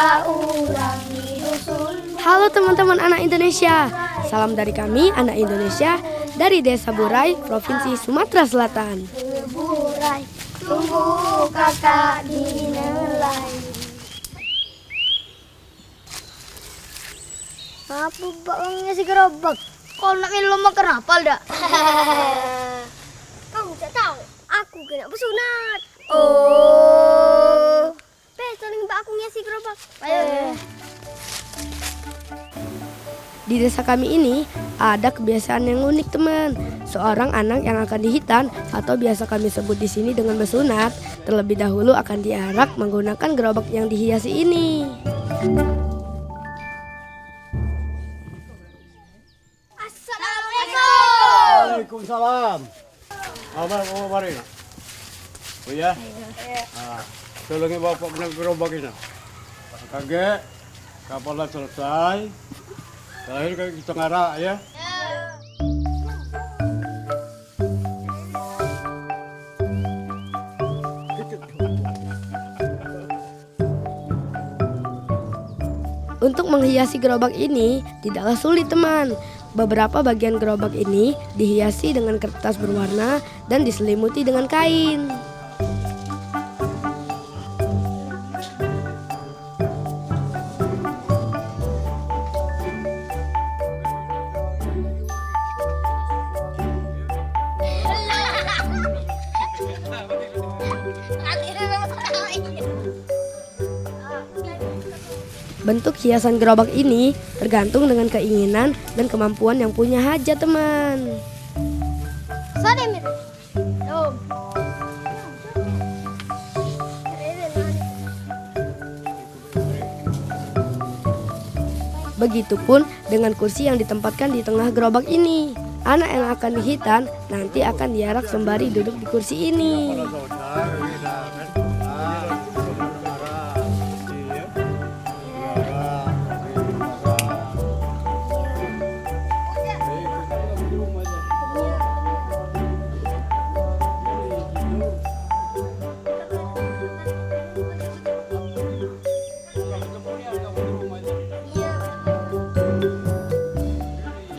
kata orang di dusun. Halo teman-teman anak Indonesia. Salam dari kami anak Indonesia dari Desa Burai, Provinsi Sumatera Selatan. Burai, tunggu kakak dinilai. Apa bakangnya si gerobak? Kau nak minum makan apa dah? Kamu tak tahu? Aku kena bersunat. Oh. Saling mbak aku ngisi gerobak. Ayo. Di desa kami ini ada kebiasaan yang unik teman. Seorang anak yang akan dihitan atau biasa kami sebut di sini dengan bersunat, terlebih dahulu akan diarak menggunakan gerobak yang dihiasi ini. Assalamualaikum. Waalaikumsalam. Abang mau mari. Oh ya? Tolongin bapak benar gerobak ini. Kaget, kapalnya selesai. Terakhir kita ngarak ya. Untuk menghiasi gerobak ini tidaklah sulit teman. Beberapa bagian gerobak ini dihiasi dengan kertas berwarna dan diselimuti dengan kain. Bentuk hiasan gerobak ini tergantung dengan keinginan dan kemampuan yang punya hajat teman. Sademir. Begitupun dengan kursi yang ditempatkan di tengah gerobak ini. Anak yang akan dihitan nanti akan diarak sembari duduk di kursi ini.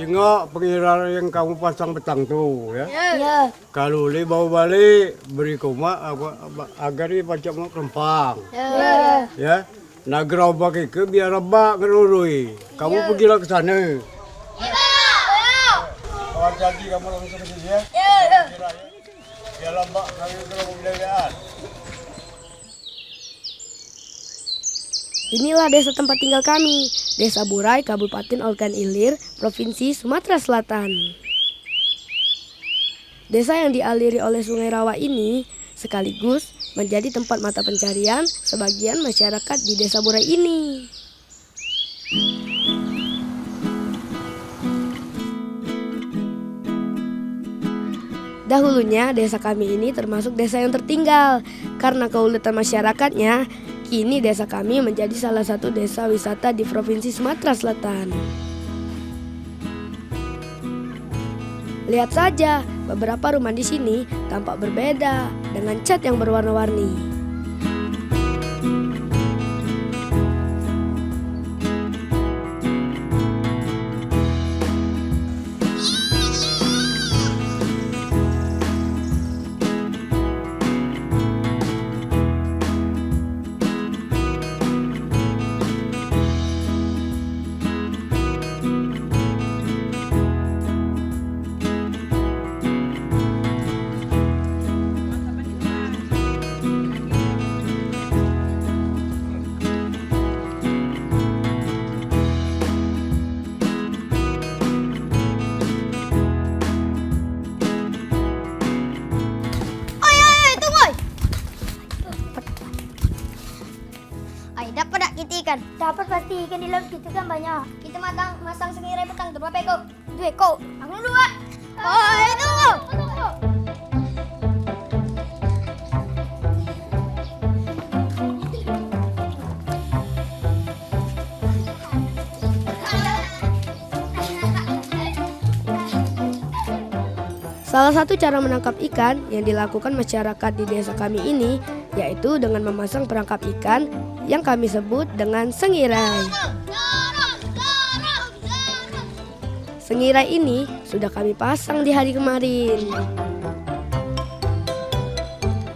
Jengok pengira yang kamu pasang petang tuh ya. Ya. Kalau li bawa balik beri koma agar dia pacak mau rempang. Ya. Ya. Nah gerobak itu biar rebak ngerurui. Kamu pergilah ke sana. Oh jadi kamu langsung ke sini ya. Biar rebak kami gerobak belajar. Inilah desa tempat tinggal kami, Desa Burai, Kabupaten Ogan Ilir, Provinsi Sumatera Selatan. Desa yang dialiri oleh Sungai Rawa ini sekaligus menjadi tempat mata pencarian sebagian masyarakat di Desa Burai ini. Dahulunya desa kami ini termasuk desa yang tertinggal. Karena keuletan masyarakatnya, kini desa kami menjadi salah satu desa wisata di Provinsi Sumatera Selatan. Lihat saja, beberapa rumah di sini tampak berbeda dengan cat yang berwarna-warni. Dapat tak kita ikan? Dapat pasti ikan di laut kita kan banyak. Kita masang sengirai petang tu berapa ekor? 2 ekor. Aku dulu ah. Oh, tunggu. Salah satu cara menangkap ikan yang dilakukan masyarakat di desa kami ini yaitu dengan memasang perangkap ikan yang kami sebut dengan sengirai. Sengirai ini sudah kami pasang di hari kemarin.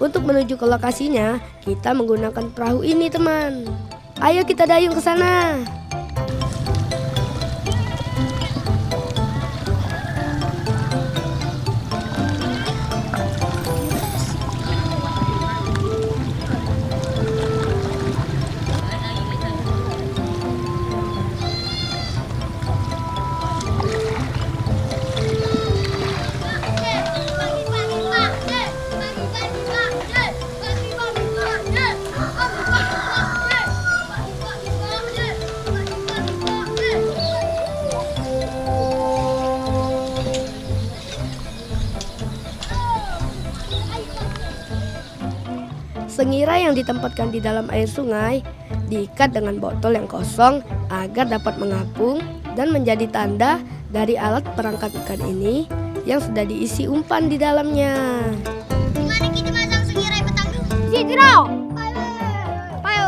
Untuk menuju ke lokasinya, kita menggunakan perahu ini, teman. Ayo kita dayung ke sana. Sengirai yang ditempatkan di dalam air sungai diikat dengan botol yang kosong agar dapat mengapung dan menjadi tanda dari alat perangkap ikan ini yang sudah diisi umpan di dalamnya. Gimana kita masang sengirai petang dulu? Sidro! Payo.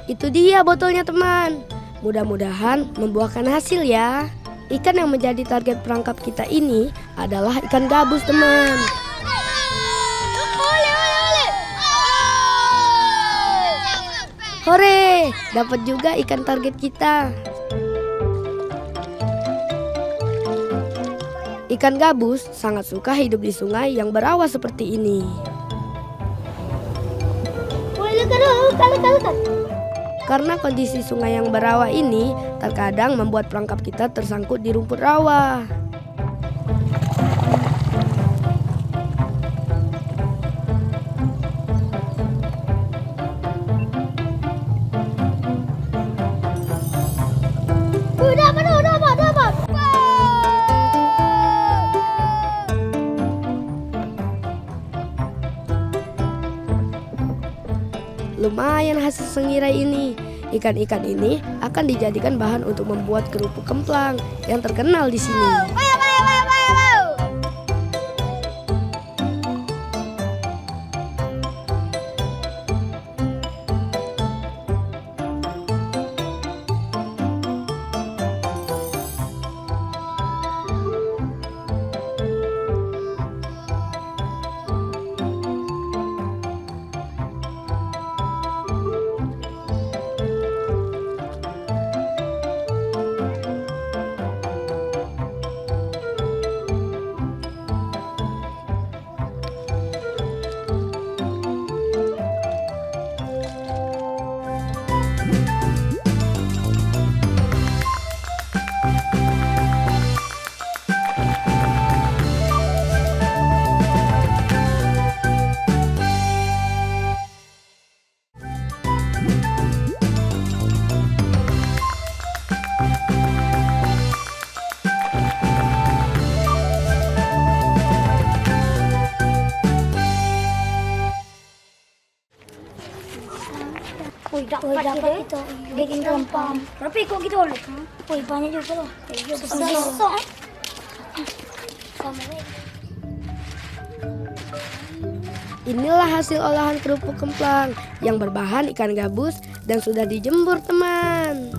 Itu dia botolnya, teman. Mudah-mudahan membuahkan hasil ya. Ikan yang menjadi target perangkap kita ini adalah ikan gabus, teman. Hore, dapat juga ikan target kita. Ikan gabus sangat suka hidup di sungai yang berawa seperti ini. Karena kondisi sungai yang berawa ini terkadang membuat perangkap kita tersangkut di rumput rawa. Dapat. Lumayan hasil sengirai ini. Ikan-ikan ini akan dijadikan bahan untuk membuat kerupuk kemplang yang terkenal di sini. Dapat itu bikin kelempang. Berapa kok gitu loh? Wih, banyak juga loh. Besar. Inilah hasil olahan kerupuk kemplang yang berbahan ikan gabus dan sudah dijemur, teman.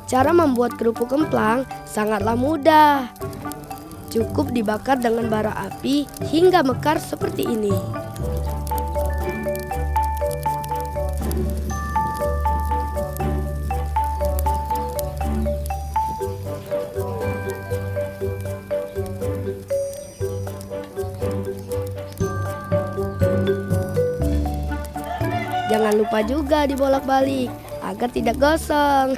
Cara membuat kerupuk kemplang sangatlah mudah. Cukup dibakar dengan bara api hingga mekar seperti ini. Jangan lupa juga dibolak-balik agar tidak gosong.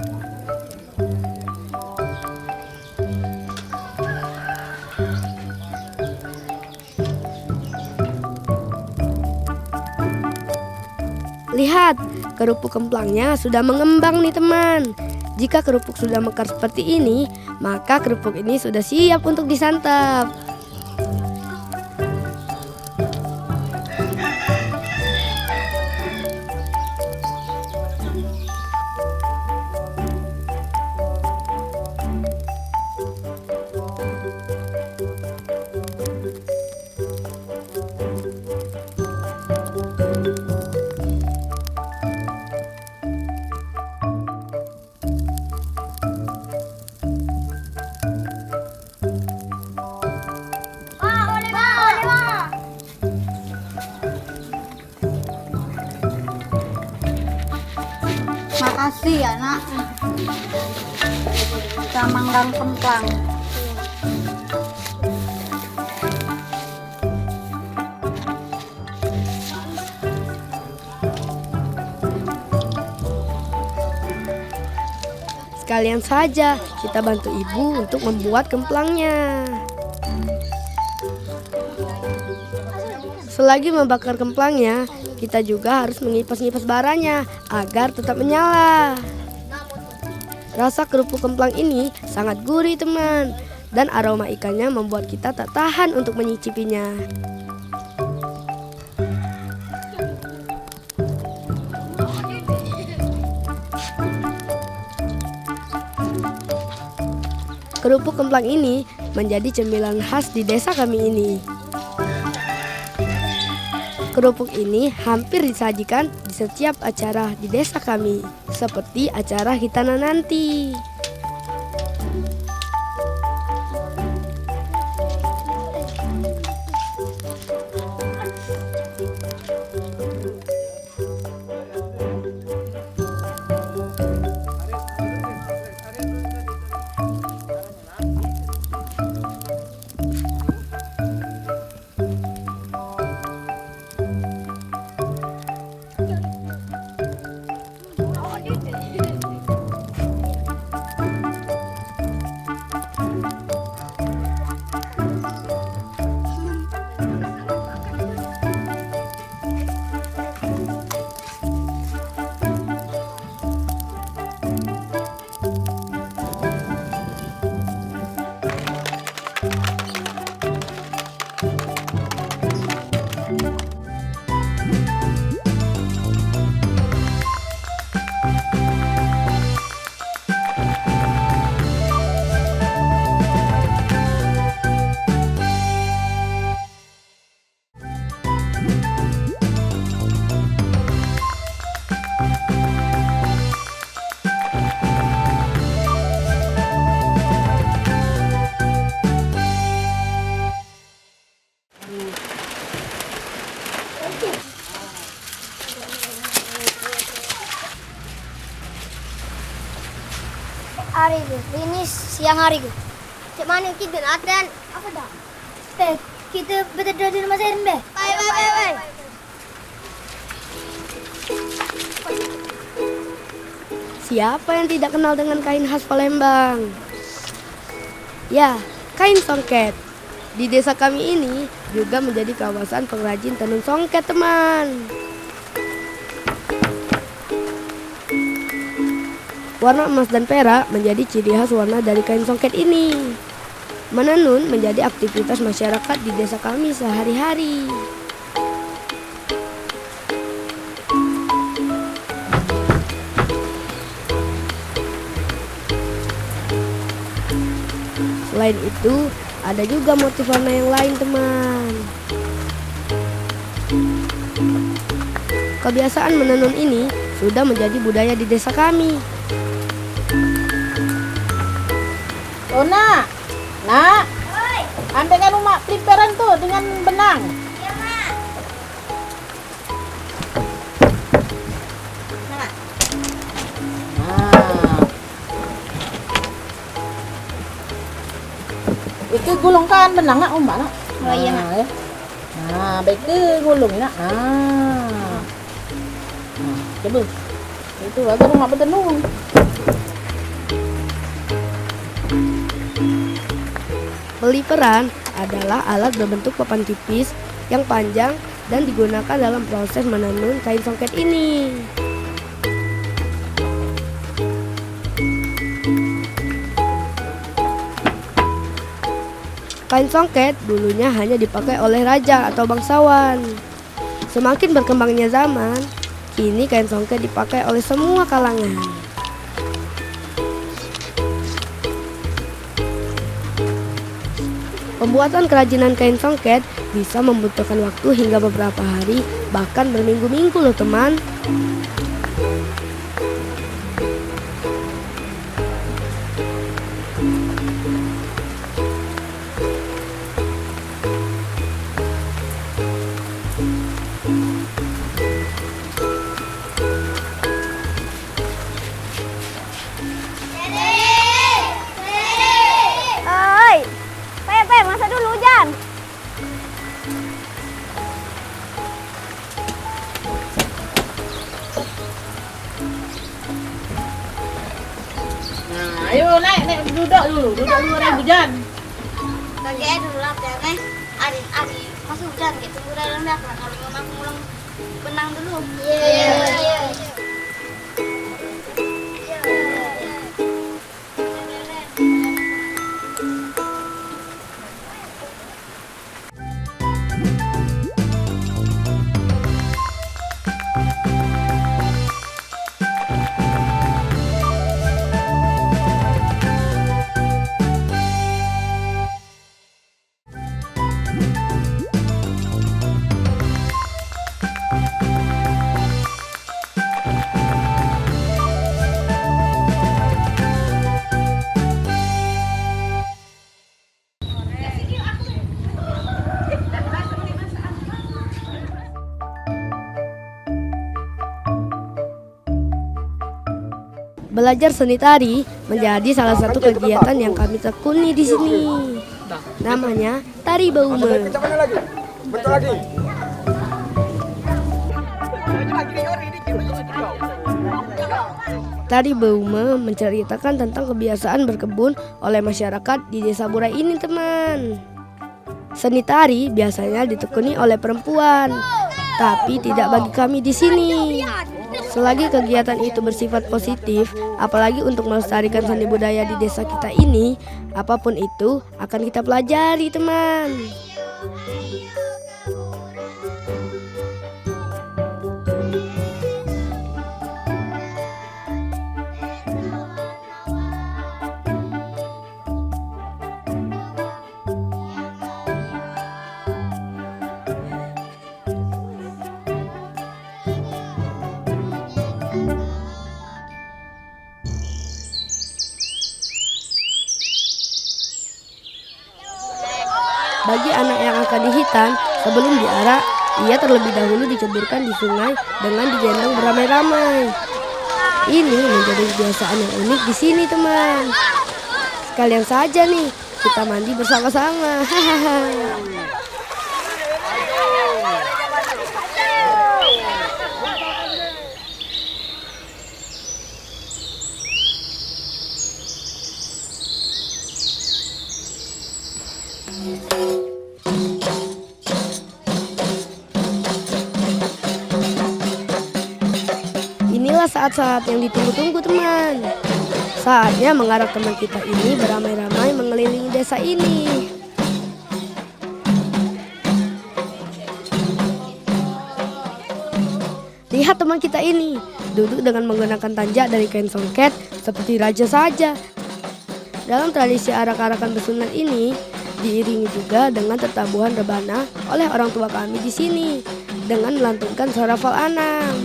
Lihat, kerupuk kemplangnya sudah mengembang nih, teman. Jika kerupuk sudah mekar seperti ini, maka kerupuk ini sudah siap untuk disantap. Makasih ya nak. Kita manggang kemplang. Sekalian saja kita bantu ibu untuk membuat kemplangnya. Selagi membakar kemplangnya, kita juga harus mengipas-ngipas baranya agar tetap menyala. Rasa kerupuk kemplang ini sangat gurih teman, dan aroma ikannya membuat kita tak tahan untuk menyicipinya. Kerupuk kemplang ini menjadi cemilan khas di desa kami ini. Kerupuk ini hampir disajikan di setiap acara di desa kami, seperti acara hitana nanti. Hari ini siang hari gue. Cek mana kita latihan? Apa dah? Kita berada di rumah saya Beh. Bye. Siapa yang tidak kenal dengan kain khas Palembang? Ya, kain songket. Di desa kami ini juga menjadi kawasan pengrajin tenun songket, teman. Warna emas dan perak menjadi ciri khas warna dari kain songket ini. Menenun menjadi aktivitas masyarakat di desa kami sehari-hari. Selain itu, ada juga motif warna yang lain, teman. Kebiasaan menenun ini sudah menjadi budaya di desa kami. Oh nak, ambilkan rumah preparean tuh dengan benang. Iya, Mak. Nah, itu gulungkan benang nak umak nak. Oh iya, Mak. Ya. Nah, baik ke gulung nak. Nah, coba. Itu agar rumah bertenung. Peliperan adalah alat berbentuk papan tipis yang panjang dan digunakan dalam proses menenun kain songket ini. Kain songket dulunya hanya dipakai oleh raja atau bangsawan. Semakin berkembangnya zaman, kini kain songket dipakai oleh semua kalangan. Pembuatan kerajinan kain songket bisa membutuhkan waktu hingga beberapa hari, bahkan berminggu-minggu loh teman. Oi, Pe, masa dulu Jan. Nah, ayo naik duduk dulu naik hujan. Kakek dulu lah Jan. Adi masuk hujan kayak tunggu dalam belakang. Kalau memang pulang benang dulu. Iya. Belajar seni tari menjadi salah satu kegiatan yang kami tekuni di sini. Namanya Tari Baume. Kita mana lagi? Betul lagi. Tari Baume menceritakan tentang kebiasaan berkebun oleh masyarakat di Desa Burai ini, teman. Seni tari biasanya ditekuni oleh perempuan, tapi tidak bagi kami di sini. Selagi kegiatan itu bersifat positif, apalagi untuk melestarikan seni budaya di desa kita ini, apapun itu akan kita pelajari, teman. Bagi anak yang akan dihitan, sebelum diarak, ia terlebih dahulu diceburkan di sungai dengan digendong beramai-ramai. Ini menjadi kebiasaan yang unik di sini, teman. Sekalian saja nih, kita mandi bersama-sama. Hahaha. Inilah saat-saat yang ditunggu-tunggu, teman. Saatnya mengarak teman kita ini beramai-ramai mengelilingi desa ini. Lihat teman kita ini, duduk dengan menggunakan tanjak dari kain songket seperti raja saja. Dalam tradisi arak-arakan besunat ini, diiringi juga dengan tetabuhan rebana oleh orang tua kami di sini dengan melantunkan suara fal anam.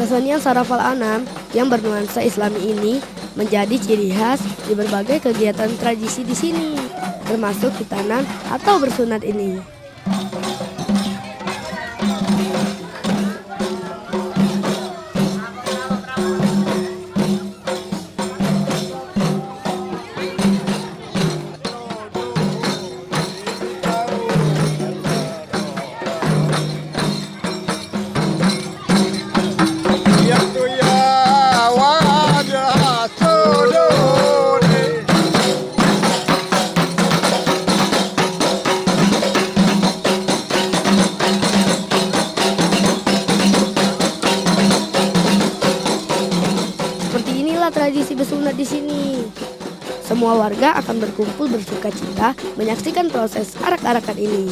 Kesenian sarafal anam yang bernuansa Islami ini menjadi ciri khas di berbagai kegiatan tradisi di sini, termasuk hitanan atau bersunat ini. Semua warga akan berkumpul bersuka cita menyaksikan proses arak-arakan ini.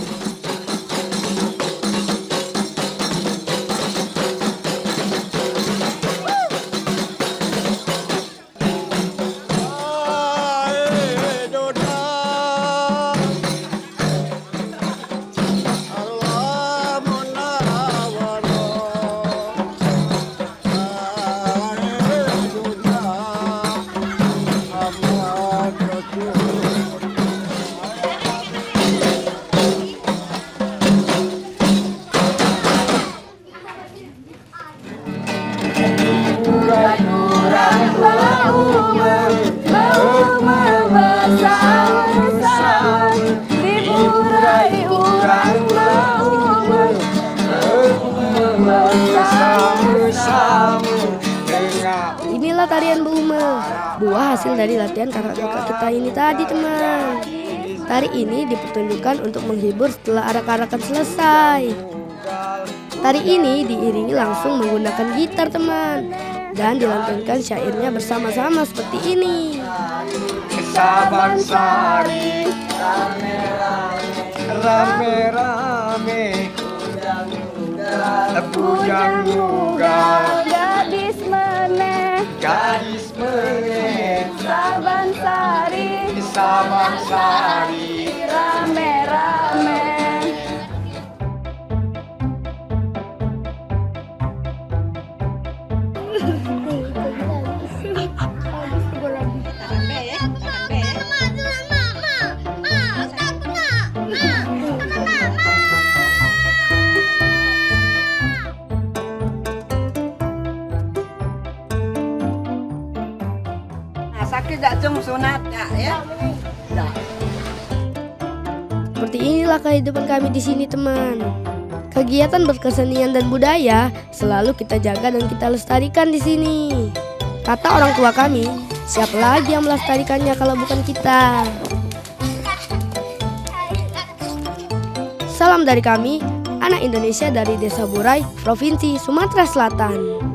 Inilah tarian Bume, buah hasil dari latihan kakak-kakak kita ini tadi teman. Tari ini dipertunjukkan untuk menghibur setelah arak-arakan selesai. Tari ini diiringi langsung menggunakan gitar teman, dan dilantunkan syairnya bersama-sama seperti ini. Sabang Sari, rame-rame, bujang nugal, Gadis meneh, Sabang Sari, rame-rame. Sakit tak cung sunat ya. Seperti inilah kehidupan kami di sini teman. Kegiatan berkesenian dan budaya selalu kita jaga dan kita lestarikan di sini. Kata orang tua kami, siapa lagi yang melestarikannya kalau bukan kita? Salam dari kami, anak Indonesia dari Desa Burai, Provinsi Sumatera Selatan.